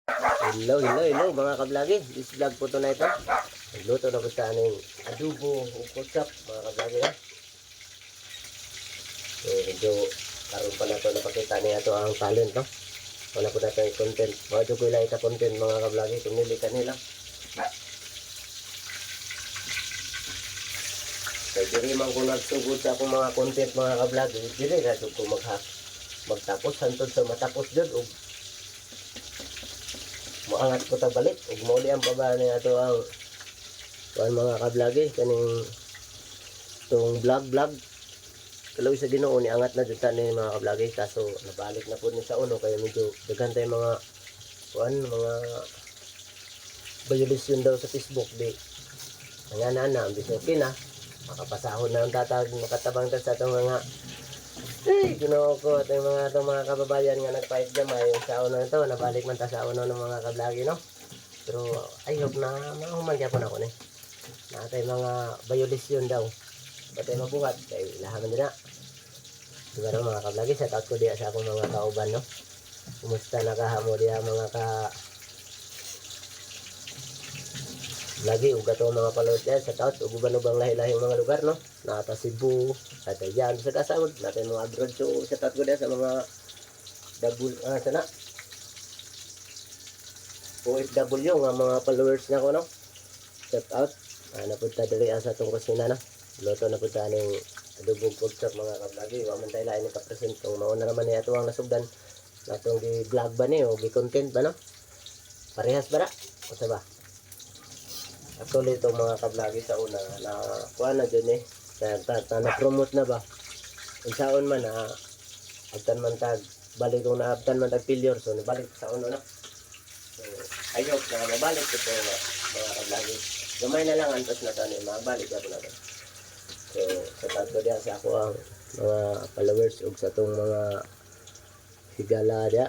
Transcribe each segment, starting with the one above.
Hello mga kablagi. This vlog po to na ito. Nagluto na po sa aning adobo o kutsak mga kablagi na. So medyo karoon pa na ito napakita niya ito ang talent no. Wala po natin yung content. Mga ko ilang ita content mga kablagi. Kung nili ka nila. So diri man kung nagsugod sa akong mga content mga kablagi. Diri na ko magtapos hantod sa matapos dyan o muangat ko ta balik ug mauli ang pabana niya ato ang mga kablagi kaning tong vlog kalaw sa Ginoo ni angat na jud ta ni mga kablagi kaso nabalik na pud ni sa uno kaya medyo daghan tay mga mga violation daw sa Facebook di nga na ambis okay na makapasahod na ang tatawag makatabang ta sa atong mga Ginoo ko at yung mga kababayan nga nagpahit gamay sa uno nito nabalik man ta sa uno ng mga kablagi no pero I hope na mahumangyapon ako ni natay mga violation daw patay mabuhat kay lahaman din na diba no mga kablagi sa taot ko diya sa akong mga kauban no kumusta nakahamo diya mga lagi ug ato mga palot yan sa taot ug uban-ubang lahi-lahing mga lugar no nata Cebu natay yan sa kasagod natay mga abroad so sa taot ko diya sa mga sana OFW nga mga followers na ko no shout out napunta dali sa tong kusina no luto na punta ning adobo kutsak mga kablagi wa man tayo lain ka-present kung mauna naman niya ito ang nasugdan natong gi-vlog ba ni o gi-content ba no parehas ba na o ba actually itong mga kablagi sa una na kuha na dyan na-promote na ba kung saon man abtan man tag balik kung naabtan man tag failure so nabalik sa uno na so ayok na mabalik ito mga kablagi gamay na lang antos na tayo mabalik ako na ito so sa tato diya sa ako ang mga followers ug sa itong mga higala diya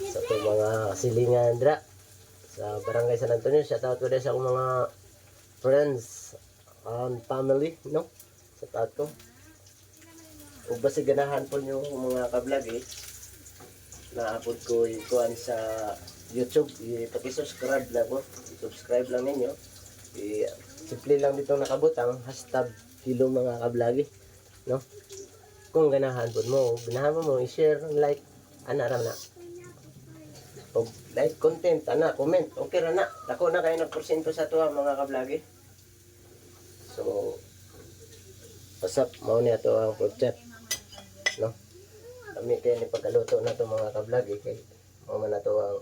sa itong mga silingan diya sa barangay San Antonio, shout out ko din sa akong mga friends and family, no? Shout out ko. Ug basi ganahan po yung mga kablagi naapod ko ikuan sa YouTube, paki-subscribe lang po. Subscribe lang ninyo. Simple lang dito nakabutang #hello mga kablagi, no? Kung ganahan po mo, i-share, like, ram na. O like content ana comment okay ra na dako na kayo ng porsyento sa tuwa mga kablagi so pasap mao ni ato ang project no kami kay ni pagkaluto na to mga kablagi kay mao man ato ang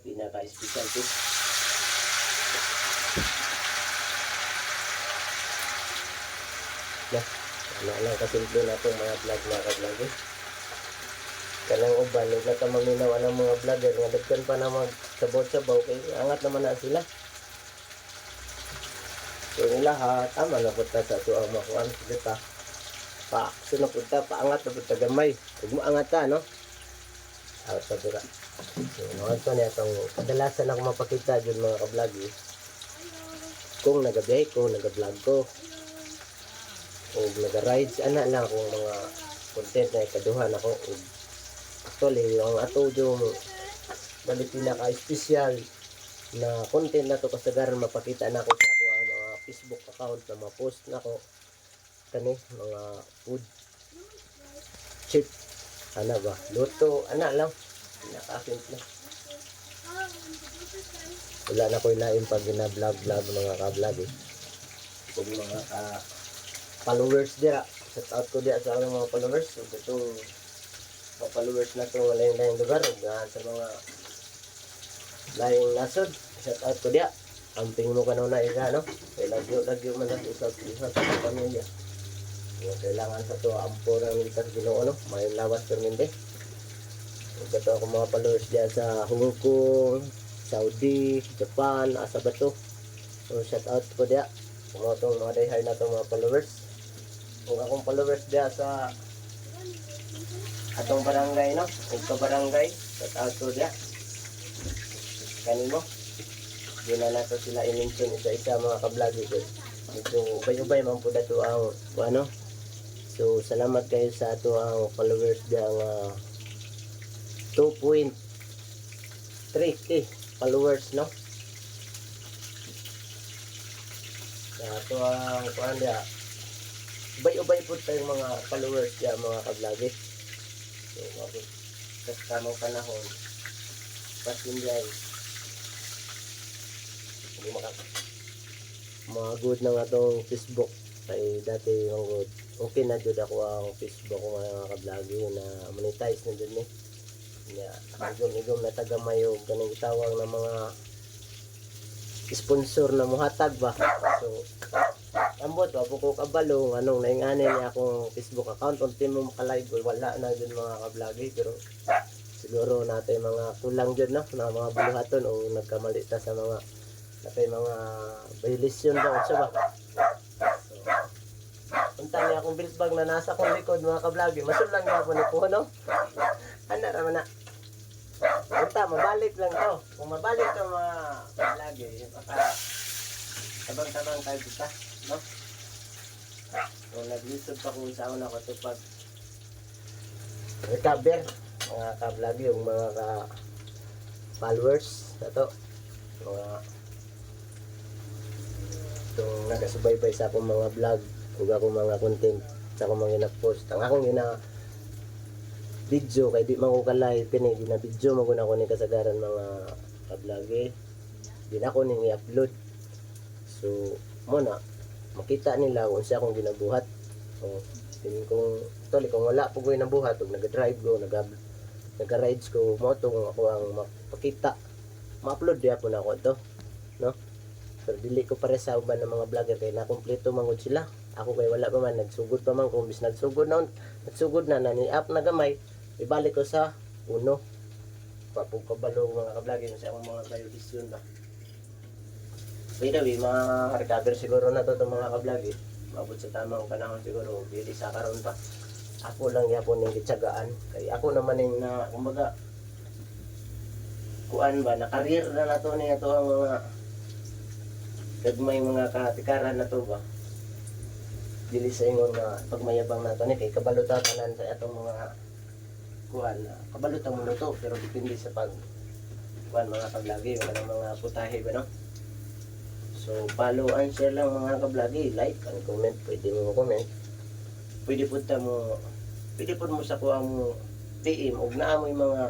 pinaka specialty na lang kasimple na to mga vlog mga kablagi kanang uban ug nata maminaw ang mga vlogger nga daghan pa na magsabot-sabaw kay angat naman na sila so nila tama na pud ta sa ato ang makuan dita pa sunod pud ta paangat na pud ta gamay ug maangat ta no out sa dira so nato ni atong kadalasan ako mapakita jud mga ka-vlog kung nagabiyahe ko nagablog ko ug naga-rides ana lang kung mga content na ikaduhan ako ug actually ang ato yung bali pinaka-special na content na to kasagaran mapakita na ko sa ako ang mga Facebook account na ma-post na ko kani mga food chip ana ba luto ana lang pinaka-simple wala na ko ilain pag gina-vlog mga ka-vlog kung mga followers dira shout out ko dira sa mga followers so ito mga followers na ito lain-lain lugar sa mga laing nasod shout out ko diya amping mo kanuna isa no kay lagyo man natin sa pamilya kailangan sa ito ampurang likas Ginoo no may lawas perminte ito ako mga followers diya sa Hong Kong Saudi Japan asa ba to so shout out ko diya kung itong mga dayhay na ito mga followers kung akong followers diya sa atong barangay no ug ka barangay sa tato dia kanimo di na nato sila i-mention isa-isa mga ka-vlog ko medyo ubay-ubay man po dato ang ano so salamat kayo sa ato ang followers dia nga 2.5 3K followers, no? Ito ang kuan dia. Ubay-ubay po tayong mga followers dia mga kablagi. So, mabot sa tamang panahon. Pasinjay. Hindi mga good na nga itong Facebook. Kay dati yung good. Okay na dyan ako ang Facebook ko mga kablagi na monetize na dyan eh. Igom na tagamayog kanang itawang ng mga sponsor na muhatag ba. So, ambot wa po ko kabalo anong nainganin niya akong Facebook account unti mo makalive wala na dyan mga kablagi pero siguro natin mga kulang dyan no na mga buluhaton o nagkamali ta sa mga natin mga violation ba o ba. So, unta niya akong bills bag na nasa kong likod mga kablagi masulang niya ako ni Puno. Ano naman na unta mabalik lang to kung mabalik to mga kablagi tabang-tabang tayo kita no? So, nag-YouTube pa kung saan ako ito pag recover mga kablagi yung mga followers na to mga itong nagasubaybay sa akong mga vlog kung akong mga content sa akong mga gina-post ang akong video kay di man ko kalay pini gina-video maguna ko ni kasagaran mga kablagi di na ko ning i-upload so muna makita nila kung siya akong ginabuhat o kung tuloy kung wala po ko nabuhat o nag-drive ko nag-rides ko moto kung ako ang makita ma-upload diya po na ako ito no pero dili ko pare sa uban ng mga vlogger kay nakumpleto mangod sila ako kay wala pa man nagsugod pa man kung bis nagsugod na ni-up na gamay ibalik ko sa uno papugkabalo mga ka-vlogger sa akong mga violation ba. By the way, mga recover siguro na to itong mga ka-vlog eh. Mabot sa tamang panahon siguro, hindi sa karon pa. Ako lang yapon yung kitsagaan. Kaya ako naman yung na, kumbaga, kuan ba, na-career na to niya to ang mga gagmay mga katikaran na to ba. Dili sa ingon na pagmayabang na to ni kay kabalutatanan sa atong mga kuan na kabalutang mo to pero depende sa pag kuan mga kablagi, wala mga putahe ba no? So, follow and share lang mga kablagi. Like and comment. Pwede mo comment. Pwede po mo sa kuha mo PM. Huwag na mo yung mga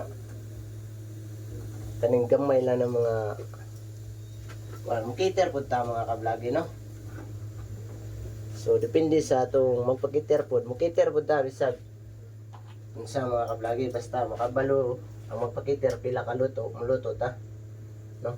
kaning gamay lang ng mga mukiter po ta mga kablagi, no? So, depende sa itong magpakiter po. Mukiter po ta, bisag sa mga kablagi. Basta makabalo ang magpakiter, pila kaluto, muluto ta. No?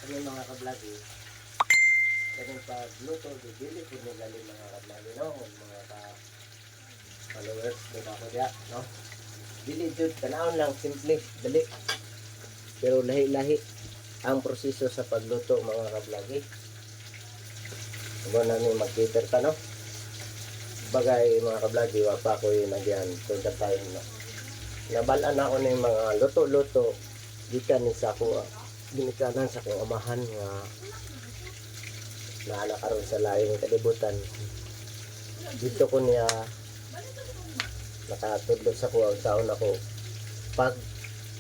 Ano yung mga kablagi ganun pag luto bibili po nila yung mga kablagi no mga followers diba ko diya no dili jud kanahon lang simple dali pero lahi-lahi ang proseso sa pagluto mga kablagi huwag namin mag-cater ka no bagay mga kablagi wag pa ko yun nagyan punta tayo no nabalaan ako na yung mga luto-luto gikan ni sa ako ginikanan sa kong amahan nga naala karon sa laing kalibutan dito ko niya nakatudlog sa kuwang saon ako pag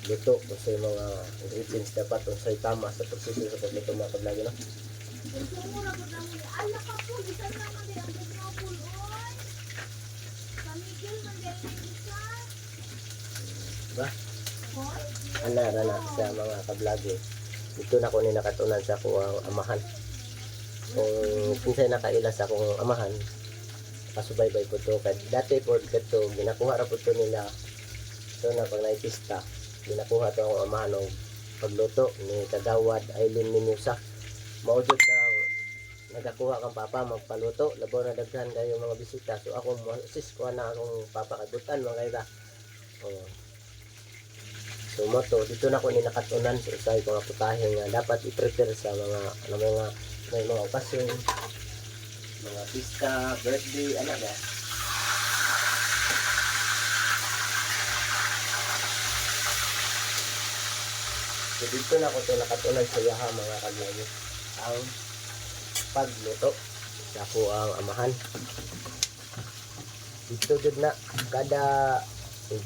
luto sa mga ingredients dapat unsay tama sa proseso sa pagluto mga kablagi no ba ana sa mga kablagi dito na ko ni nakatunan sa kuwang amahan kung kinsay nakaila sa akong amahan pasubaybay po to kaya dati po dito ginakuha ra po to nila so na pag naipista ginakuha to akong amahan ng pagluto ni Kagawad Aileen Minusa maudot ng nagakuha kang papa magpaluto labaw na daghan kayo mga bisita so ako assist ko na akong papa kadutan mga kaya so moto dito na ko ni nakatunan sa usay ko nga putahe nga dapat i-prepare sa mga may mga okasyon mga pista, birthday, ano ba So dito na ko to nakatunan sa yaha mga kablagi ang pagluto sa ako ang amahan. Dito jud na kada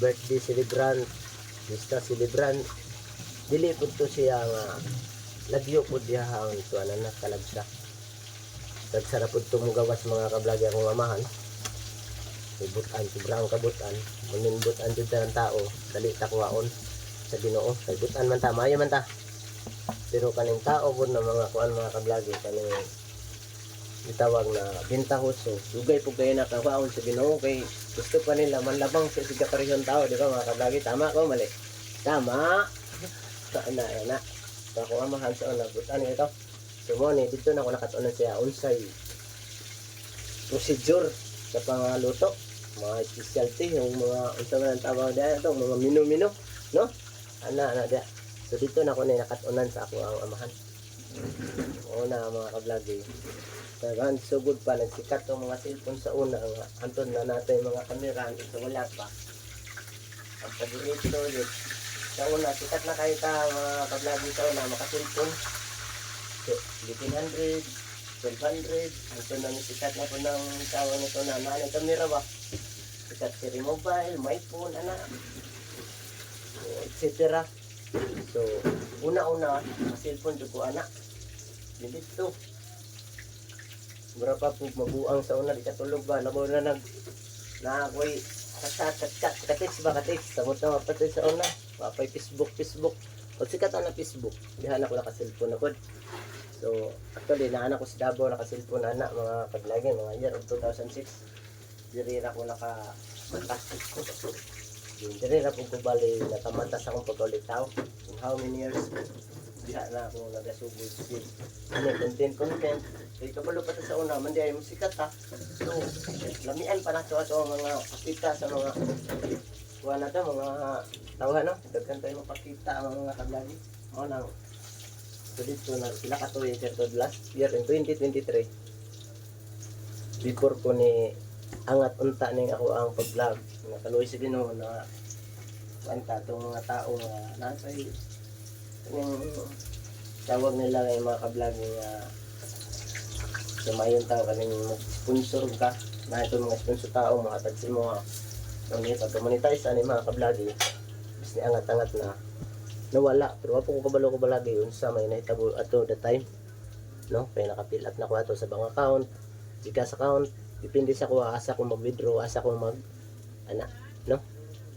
birthday celebrant, pista celebrant, dili pud to siya nga lagyo pud diha ang tuanan na kalagsa. Tagsara pud to gawas mga kablagi akong amahan. Ibutan, sobrang kabutan, muninbutan jud ang tao, dali ta kuwaon sa Ginoo. Kay butan man ta, maayo man ta. Pero kaning tao pud na mga kuan mga kablagi kaning itawag na bintahoso, dugay pud kay na kawaon sa Ginoo kay gusto pa nila manlabang sa sigaparehong tao, di ba mga kablagi? Tama ko mali. Tama. Na. So ako amahan sa una, butan ito. So mo ni dito na ako nakatunan siya unsay procedure sa pangaluto, mga specialty, yung mga unsa man tawag diyan ito, mga minu-minu, no? Ana dia. So dito na ako ni nakatunan sa ako ang amahan. Una mga kablagi. Dagan sugod pa nagsikat ang mga cellphone sa una nga anton na natin mga kamera ito wala pa. Ang paborito yun. Sa una sikat na kahit mga kablagi sa una maka-cellphone. So 1800, 1200, anton na sikat na po ng tawag nito na naanay kamera ba. Sikat si mobile, my phone, etc. So una-una cellphone jud ko ana. Dito berapa po mabuang sa una di katulog ba labo na ako'y katix samot na mapatay sa una mapay Facebook pag sikat na Facebook dihan ako naka-cellphone ako. So actually naanak ko si Davao naka-cellphone ana mga kaglagi mga year of 2006 dirira ko naka-fantastic ko dirira po ko bali nakamantas akong pag-ulitaw in how many years diha na ako nagasugod ano content kay kabalo pa sa una man di ay musikat ha. So lamian pa na to ato mga pakita sa mga kuha na to mga tawhan no daghan tayo mapakita ang mga kablagi mo nang so dito na sila katuloy sa last year in 2023 before ko ni angat unta ning ako ang pag-vlog nakaluoy sa Ginoo na kanta tong mga tao nga nasay yung tawag nila ng mga kablog nga sa mayon tao kaning mag-sponsor ka na ito mga sponsor tao mga tagsin mo ngunit pag-monetize ani mga kablog bis ni angat-angat na nawala pero wapo ko kabalo-kabalagi yun sa may nahitabo ato the time no kaya naka-fill up na ko ato sa bank account Gcash account depende sa ko asa ko mag-withdraw asa ko mag no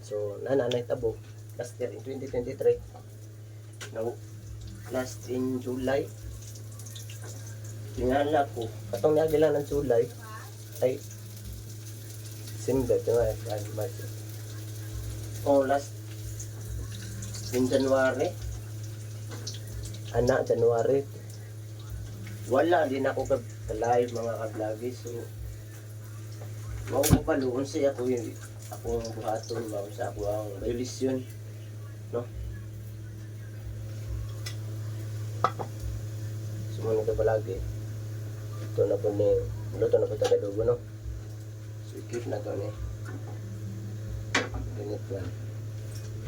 so nahitabo last year in 2023 no last in July tingala ko katong nagilan ng July ay December March last in January January wala din ako ka-live mga ka-vloggy so mao ko paluon siya ako yung akong buhaton mao sa ako ang violation no sumunod ka palagi ito na po ni luto na po tagadugo no so ikip na to ni ganit lang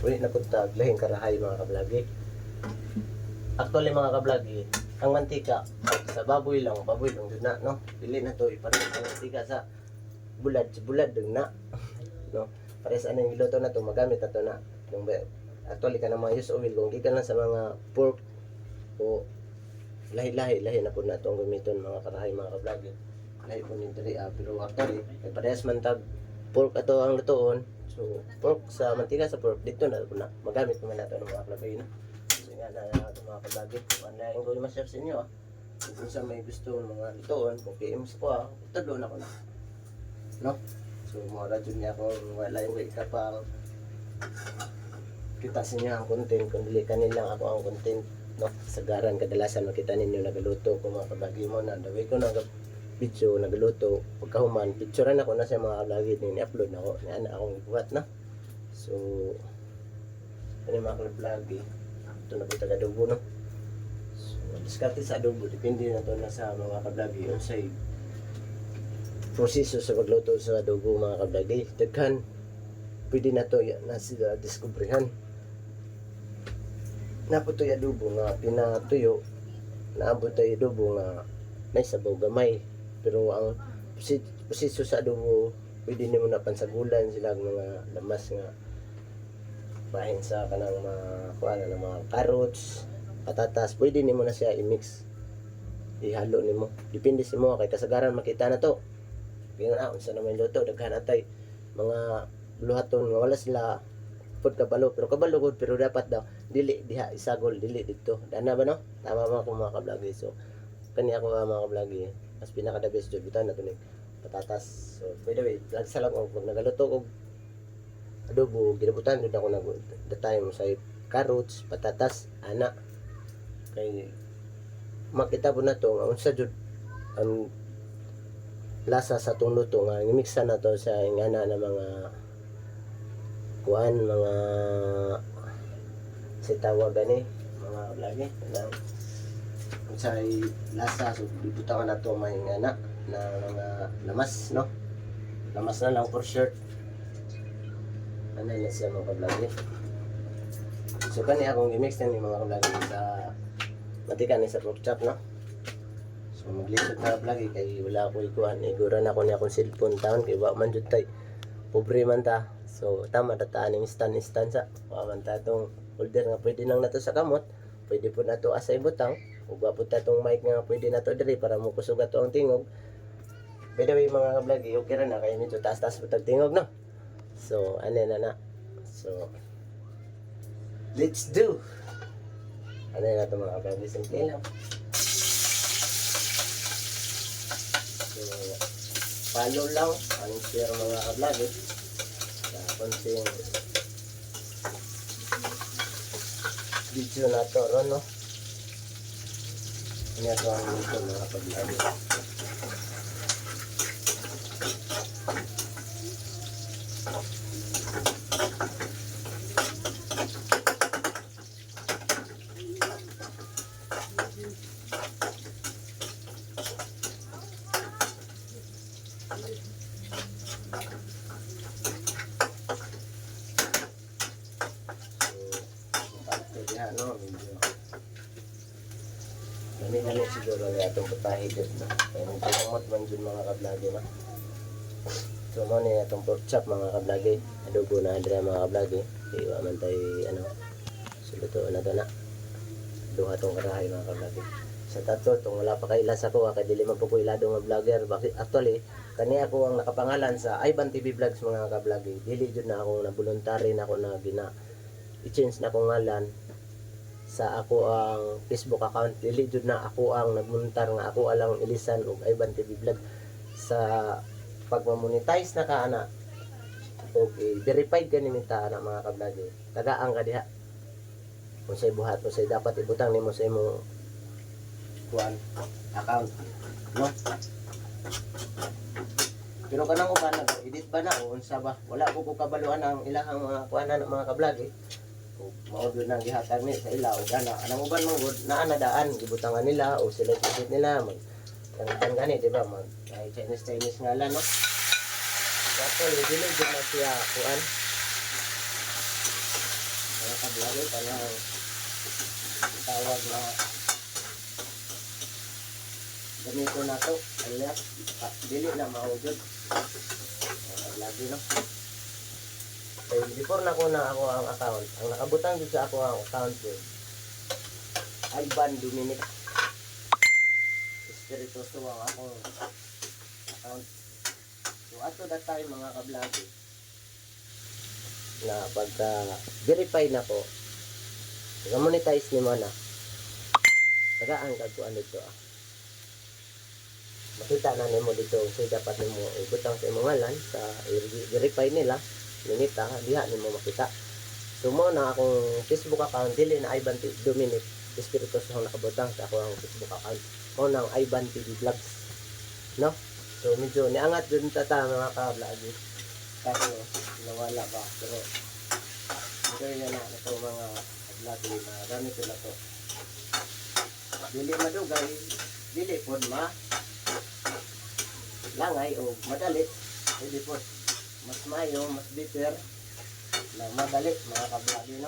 ulit na po taglahing karahay mga kablagi actually mga kablagi ang mantika sa baboy lang dun na no pili na to ipalit ang mantika sa bulad dun na no para sa anong niluto na to magamit na to na yung actually ka na mga use oil kung di ka lang sa mga pork o lahi na po na itong gamiton mga karahay mga kablagi lahi po nito pero actually parehas man tag pork ato ang lutoon so pork sa mantika sa pork dito na po na magamit naman nato ng mga kablagi no so nga na ito mga kablagi kung ano yung gawin ma-share sa inyo kung sa may gusto ng mga lutoon kung PM sa ko talo na ko na no so mga radyo niya kung wala yung wait ka pa kita sa inyo ang content kung dili kanilang ako ang content no sagaran kadalasan makita ninyo nagaluto ko mga kablagi mo na daway ko na video nagaluto pagkahuman picturean ako na sa mga kablagi ni upload nako ni ana akong ibuhat na so ano mga kablagi ito na po tagadugo no so diskarte sa adobo depende na to na sa mga kablagi unsay proseso sa pagluto sa adobo mga kablagi daghan pwede na to na sila diskubrihan naputoy adobo nga pinatuyo, naabot tayo adobo nga may sabaw gamay. Pero ang proseso sa adobo, pwede nimo na pansagulan sila mga lamas nga bahin sa kanang mga kuan na mga carrots, patatas, pwede nimo na siya i-mix. Ihalo nimo. Depende sa mo kay kasagaran makita na to. Kaya na unsa naman luto daghan atay mga luhaton nga wala sila pud kabalo pero kabalo gud pero dapat daw dili diha isagol dili dito. Dana ba no? Tama mga mga kablagi. So kani ako mga kablagi, mas pinaka the best jud bitan na tunig patatas. So by the way, lagsa lang og pag nagaluto og adobo, ginabutan jud ako nag the time sa carrots, patatas, ana. Kay makita po na to nga unsa jud ang lasa sa tong luto nga gimiksa na to sa ingana na mga kuan mga sitawag gani mga kablagi na unsay lasa so bibutangan na to may ingana na mga lamas no, lamas na lang for sure. Ano na siya mga kablagi. So kani akong gimix na ni mga kablagi sa matika ni sa pork chop no. So maglisod na lagi kay wala ko ikuan, igura na ko ni akong cellphone taon kay wa man jud tay pobre man ta. So tama ta aning stand sa wa man ta tong holder nga pwede nang nato sa kamot, pwede po nato asay butang ug wa po ta tong mic nga pwede nato diri para mo kusog ato ang tingog. By the way mga kablog, okay ra na kay nito taas-taas po tag tingog no. So ano na. So let's do. Ano na ito mga kablog, simple lang. So, follow lang ang share mga kablog sa konting video na to ron no. Ano ito ang video mga kablog. No, medyo dami siguro na itong patahigit na kaya nagpapamot man dyan mga kablagi na. So mo na itong pork chop mga kablagi, adobo na dira mga kablagi, iwa man tayo so luto na ito na duha tong karahay mga kablagi. Sa tatlo itong wala pa kay ilas ako kay dili man po ko iladong mga vlogger. Actually kani ako ang nakapangalan sa Ivan TV Vlogs mga kablagi, dili jud na ako na voluntary na ako na i-change na akong ngalan sa ako ang Facebook account. Dili jud na ako ang nagmuntar nga ako alang ilisan og Ivan TV Vlog sa pagma-monetize na ka ana. Okay, verified gani minta ana mga kablog. Tagaan ka diha. Kung say buhat mo say dapat ibutang nimo sa imong kuan account, no? Pero kanang uban nag-edit ba na o unsa ba? Wala ko kabaluan ang ilahang mga kuan na mga kablog. Maod na gihatag ni sa ila o gana anang uban man gud naa na daan gibutangan nila o sila edit nila mag tangtan gani di ba mag Chinese ngalan no. Dapat dili jud na siya kuan para kablog para tawag na ganito na to alias dili na maudod lagi no. Before na ko ang account, ang nakabutang dito sa ako ang account ko Ivan Dominic Espirituoso ang akong account. So ato that time mga kablog na pagka verify na ko monetize ni mo na tagaan kag kuan dito makita na nimo dito so dapat nimo ibutang sa imong ngalan sa verify nila limita diha nimo makita. So mo na akong Facebook account dili na Ivan Dominic Espirituoso ang nakabutang sa ako ang Facebook account mo nang Ivan TV Vlogs no. So medyo niangat dun tata mga ka-vlog kasi nawala ba pero okay na ito mga vlog na gamit ko na to dili madugay dili pod langay o madali dili pod mas mayo, mas bitter na madali mga kablagi no.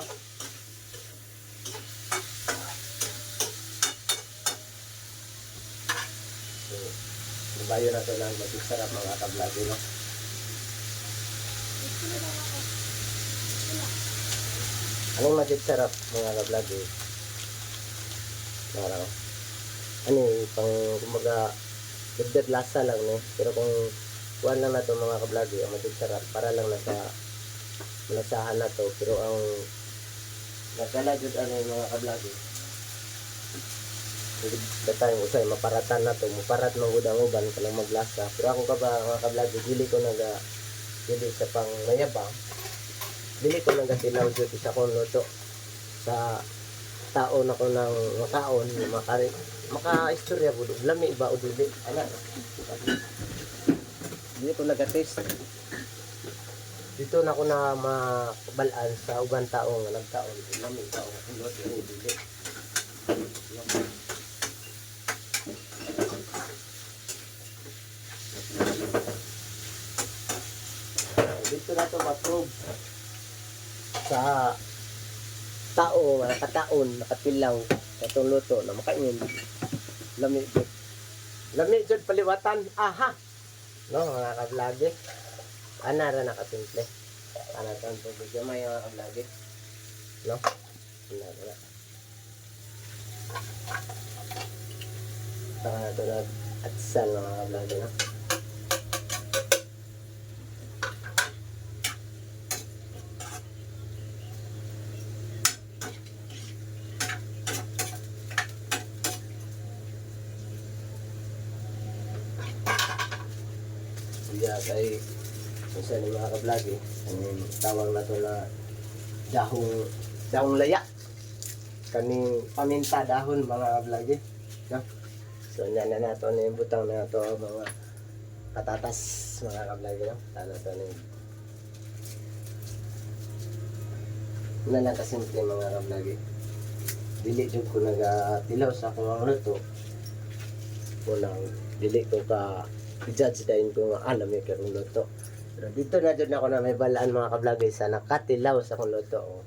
Bayo na to ng masisarap mga kablagi, no? Anong masisarap mga kablagi? Nara ko. Ano pang kumbaga dagdag lasa lang, no? Pero kung kuhan lang na to mga kablagi, ang masisarap para lang nasa malasahan na to. Pero ang nagkala jud ano yung mga kablagi, datang usay maparatan na to, maparat ng udang-uban kanang maglasa. Pero ako ka ba mga kablagi, dili ko naga dili sa pang mayabang, dili ko naga tilaw jud sa kon luto sa taon ako ng makaon maka-istorya po lami ba o dili ana dili ko naga-taste dito na ko na mabalaan sa ubang tao nga nagkaon lami ba o dili. Dito na to ma-prove sa tao nga nakataon nakatilaw katong luto na makain lami jud paliwatan aha no mga kablagi ana ra nakasimple ana tan tubig may mga kablagi no ana ra ta na at sal mga kablagi no. Diya kay isa ni mga kablagi ang tawag na to na dahong laya kaning paminta dahon mga kablagi no? So yan na nato ni butang na to mga patatas mga kablagi no? Tala to ni na lang kasimple mga kablagi dili jud ko nagatilaw sa akong luto unang dili ko ka i-judge dahil ko nga alam yung karong luto. Pero dito na dyan ako na may balaan mga kablagay sa nakatilaw sa akong luto.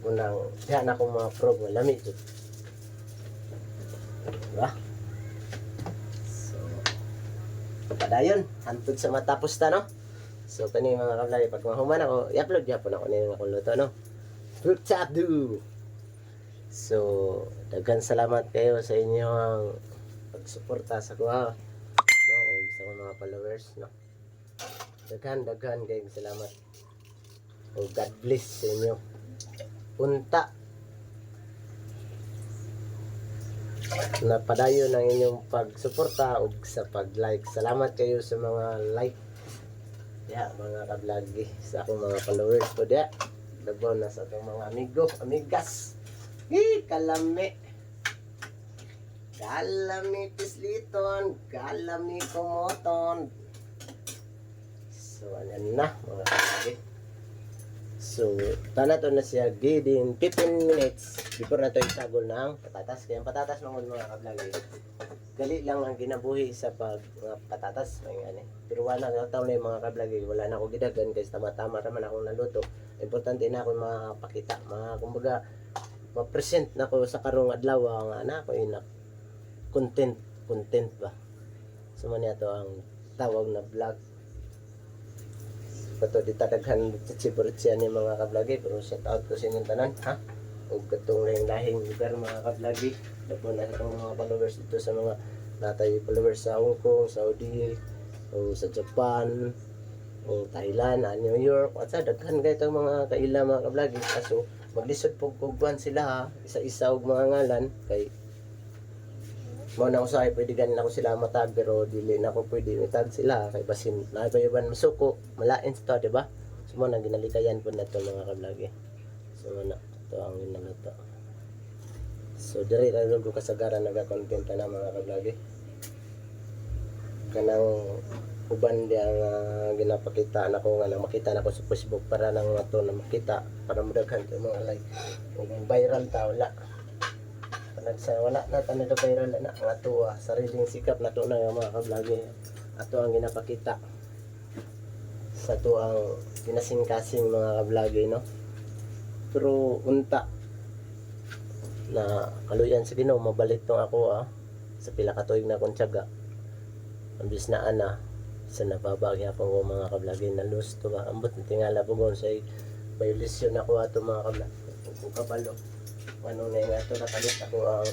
Unang yan ako mga prog malamig. Diba? So, padayon. Hantod sa matapos ta, no? So, kani mga kablagay, pag mahuman ako, i-upload niya po na ako na akong luto, no? Fruit Taboo! So, daghang salamat kayo sa inyong pagsuporta sa kuha no sa mga followers no daghan kayong salamat o God bless sa inyo unta na padayon ang inyong pagsuporta o sa pag-like. Salamat kayo sa mga like mga kablagi sa akong mga followers ko dia labaw na sa atong mga amigas kalami kalami pisliton, kalami kumoton. So, ayan na mga kalagi. So, tana to na siya gidin 15 minutes before na to isagol ng patatas. Kaya ang patatas mga kablagi. Gali lang ang ginabuhi sa mga patatas. Pero wala na taon na yung mga kablagi. Wala na ako gidagan kasi tama-tama naman akong naluto. Importante na ako mapakita. Kumbaga, ma-present na ako sa karong adlaw nga na ako inak. Content ba so man ito ang tawag na vlog kato di tadaghan chichiburit ni mga kablagi pero shout out ko sa inyong tanan ha ug katong lahing lugar mga kablagi lapo na itong mga followers dito sa mga natay followers sa Hong Kong, Saudi o sa Japan o Thailand, New York at sa daghan kay itong mga kaila mga kablagi kaso maglisod po kugwan sila ha isa-isa og mga ngalan kay mo na usahay pwede ganin ako sila matag pero dili na ako pwede itag sila kay basin naibayaban masuko malain to di ba so mo nang ginalikayan po nato mga kablagi so na to ang ginalato so diri ra ko kasagaran naga-content na mga kablagi kanang uban dia nga ginapakita nako nga nang makita nako sa Facebook para nang ato na makita para madaghan mga like viral ta wala wala na tanado viral na ang ato sariling sikap nato na mga kablagi ato ang ginapakita sa to ang kinasing-kasing mga kablagi no pero unta na kaluyan sa Ginoo mabalik tong ako sa pila ka tuig na akong tiyaga ambis na ana sa nababagya pa ko mga kablagi na lusto ba ambot tingala po gon say violation ako ato mga kablagi kung kabalo ano na yung ato nakalit ako ang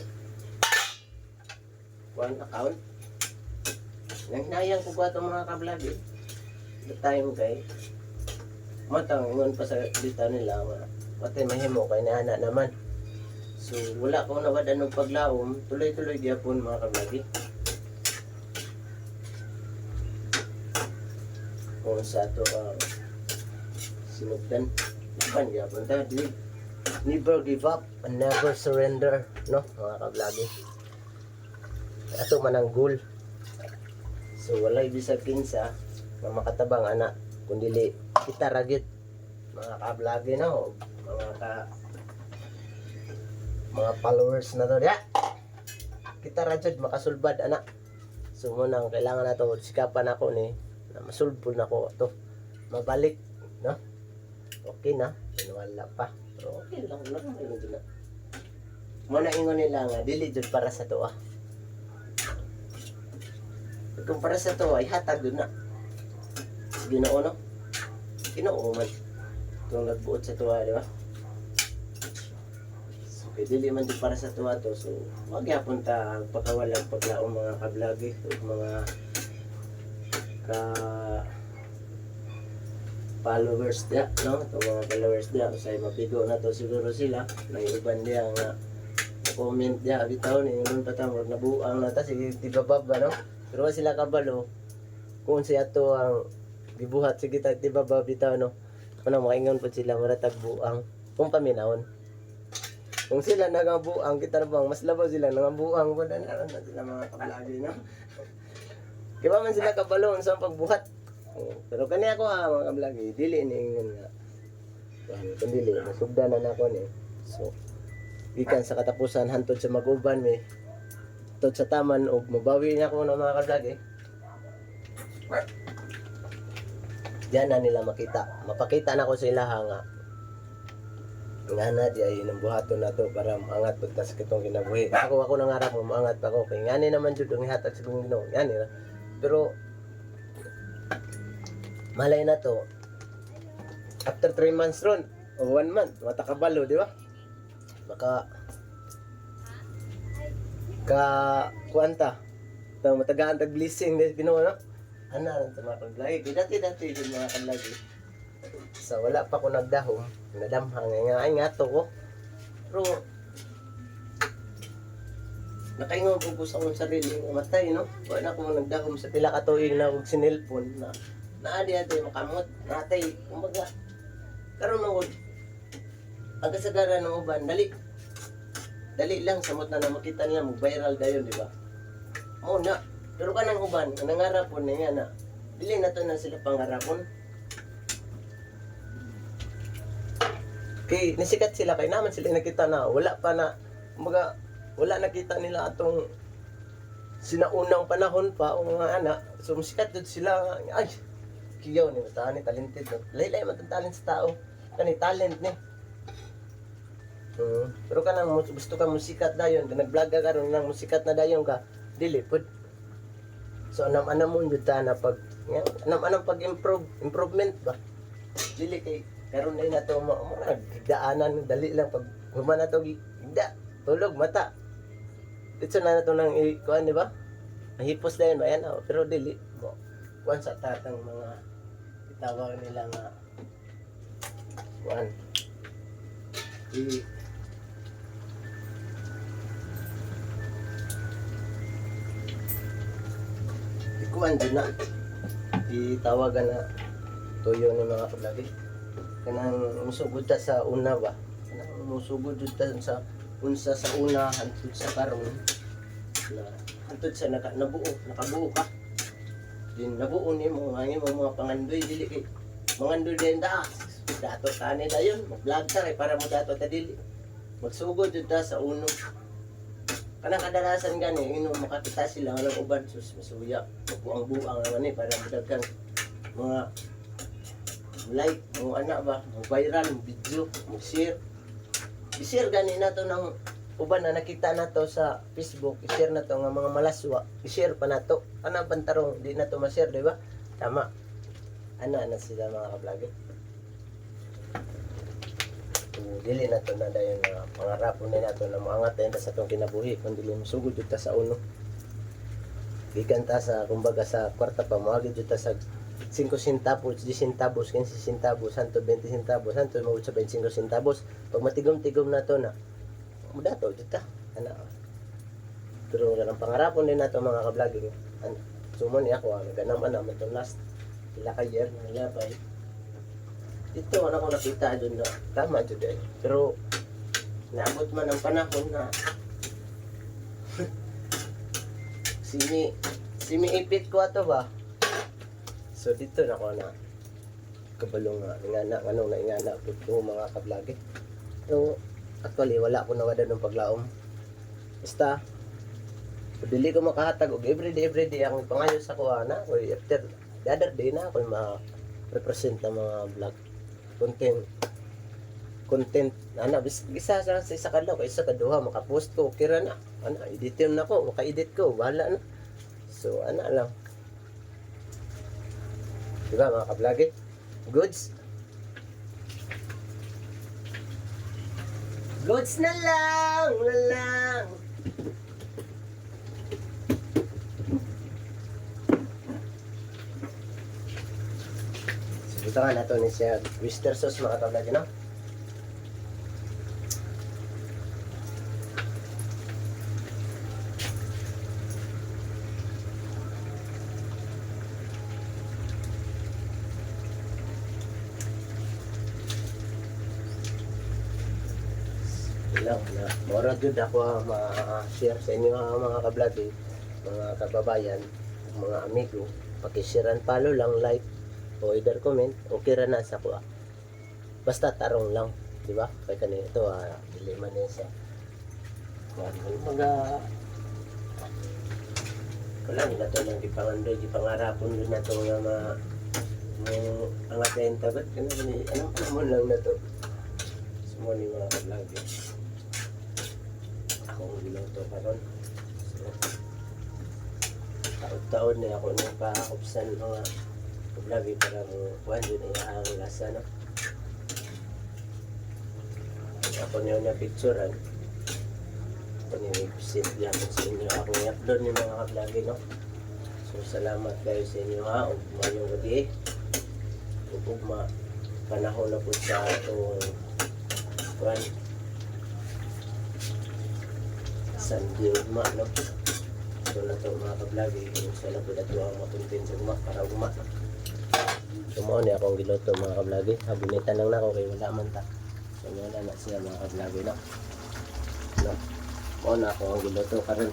one account nang hinayang ko ato mga kablagi the time kay matang ingon pa sa dita nila pati mahimo kay naana naman so wala ko nawad anong paglaom tuloy-tuloy gyapon mga kablagi kung sa ato sinugdan naman gyapon ta never give up and never surrender no mga kablagi ato man ang goal so walay bisag kinsa na makatabang ana kundili kita ragit mga kablagi no mga followers na to ya kita rajud makasulbad ana so muna ang kailangan nato sikapan ako ni na masulbol na ko to mabalik no okay na wala pa pero okay lang ingon na muna ingon nila nga dili jud para sa to kung para sa to ay hatag dun na Ginoo no Ginoo man itong nagbuot sa tuwa di ba so dili man din para sa tuwa to so magyapon ta ang pagkawalang paglaong mga kablagi mga ka followers dia no to mga followers dia usay mabigo na to siguro sila may uban dia nga comment dia bitaw ni ngon patamo nabuang na ta sige tibabab no pero sila kabalo kung siya to ang gibuhat sige ta tibabab bitaw no ano maingon po sila mura tagbuang kung paminawon kung sila nagabuang kita na bang mas labaw sila nagabuang po na sila mga kablagi no kaya man sila kabalo sa pagbuhat pero kani ako mga kablagi dili ni ingon nga kung dili nasugdanan ako ni so gikan sa katapusan hantod sa mag-uban mi tod sa taman og mabawi niya ko ng mga kablagi diyan na nila mapakita na ko sa ilaha nga na di ay nang buhaton na to para maangat pagtas kitong kinabuhi ako nangarap mo maangat pa ko kay ngani naman jud ang ihatag sa Ginoo ngani na pero malay na to after 3 months ron o 1 month matakabalo di ba baka kuanta tao matagaan tag blessing des Ginoo no ana sa mga kablagi dati din mga kablagi sa wala pa ko nagdahom nadamhang nga to ko pero nakaingon ko sa akong sarili nga matay no wala ko nagdahom sa pila ka tuig na og sinilpon na naadi ato makamot natay kumbaga karon mangod ang kasagaran ng uban dali lang samot na makita niya mo viral dayon di ba mo na pero kanang uban nangarapon niya na dili na to na sila pangarapon kay nisikat sila kay naman sila nakita na wala pa na kumbaga wala nakita nila atong sinaunang panahon pa o mga anak so musikat dud sila ay kiyaw ni tani talented no laylay man talent sa tao kani talent ni pero kanang gusto ka musikat dayon ka nag-vlog ka karon nang musikat na dayon ka dili pud so anam mo jud ta na pag anam pag improvement ba dili kay karon na to mo nagdaanan dali lang pag human na to gigda tulog mata dito na nato nang kuan di ba mahipos dayon ba yan pero dili mo kuan sa tatang mga itawag nila nga kuan kuan din na itawagan na tuyo ni mga kablagi kanang musugod ta sa una ba kanang musugod ta sa unsa sa una hantod sa karon na hantod sa nakabuo ka din nabuo ni mga pangandoy dili kay mangandoy din da dato tani dayon mag-vlog ta kay para mo dato ta dili magsugod jud ta sa uno kanang kadalasan gani ino makakita sila ng uban sus masuya buang-buang naman ni para madaghan mga like mo ana ba mo viral mo video mo share i-share gani nato ng uban na nakita na to sa Facebook, i-share na to nga mga malaswa, i-share pa na to. Ano bantarong di na to ma-share, di ba? Tama. Ano na sila mga ka-vlogger. Dili na to na dayon na pangarapon na nato na maangat tayo sa atong kinabuhi kung dili masugod jud ta sa uno. Gikan ta sa kumbaga sa kwarta pa moagi jud ta sa 5 centavos, 10 centavos, 15 centavos, 120 centavos, hanto mo sa 25 centavos. Pag matigom-tigom na to na mudato jud ta. Ana. Pero ang pangarapon din nato mga ka-vlogger. Ano, sumon ni ako naganaman naman to last ila ka year na labay. Ito ano ko nakita doon na tama dyan eh. Pero naabot man ang panahon na simi ipit ko ato ba. So dito na ko na kabalong nga ingana anong na ingana pud ko mga ka-vlogger. So actually wala ko nawada ng paglaom. Basta dili ko makahatag og everyday ang pangayo sa ko ana or after the other day na ako ma-represent ng mga vlog content ana bisa sa isa kadlaw kay isa kaduha makapost ko okay ra na ana editin na ko maka-edit ko wala na so ana lang diba mga ka-vlogger goods na lang ito nga nato ni siya oyster sauce mga ka-vlogger no? Lang na mora jud ako ma-share sa inyo mga ka-vlogger mga kababayan mga amigo paki-share and follow lang like o either comment okay ra na sa ko basta tarong lang di ba kay kanina ito dili man ni sa mga wala nila to lang gipangandoy gipangarapon din na to nga ang atin tagot anong panahon lang na to sumo ni mga ka-vlogger akong giluto karon so taon na ako nang paakupsan mga lagi para mo kuhan din ang lasa no ako niyo na picturean ako niyo i-present yan sa inyo ako i-upload niyo mga ka-vlogger no so salamat kayo sa inyo ha ug mayong gabi ug panahon na po sa itong kuhan Sunday ugma no so na ito mga ka-vlogger sa lapod at ang mapuntin sa ugma para ugma sumo ni akong giluto mga ka-vlogger habunitan lang na ako kay wala man ta so wala na siya mga ka-vlogger no o na ako ang giluto karon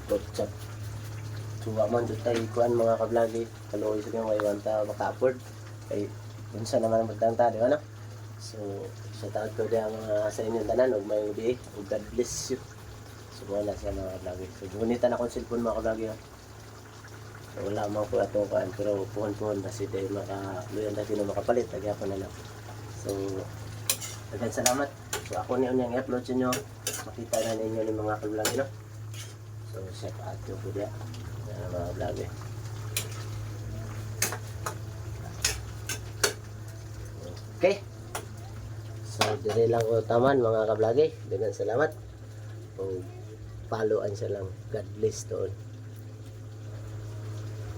pork chop suwa man dito tayo ikuan mga ka-vlogger kaluoy sa mga iwan ta maka-afford kay unsa naman ang magtanta di ba no so sa taon ko diya mga sa inyong tanan ug may ubi ug God bless you so wala siya mga ka-vlogger so bunitan akong cellphone mga ka-vlogger wala man ko ato kan pero puhon kasi dahil makaluyan dati na makapalit nagyapon na lang so daghang salamat so ako niyo niyang i-upload sa inyo makita na ninyo ni mga ka-vlogger no so shout out to po dia mga vlogger okay so dire lang ko taman mga ka-vlogger daghang salamat followan sa lang God bless to all.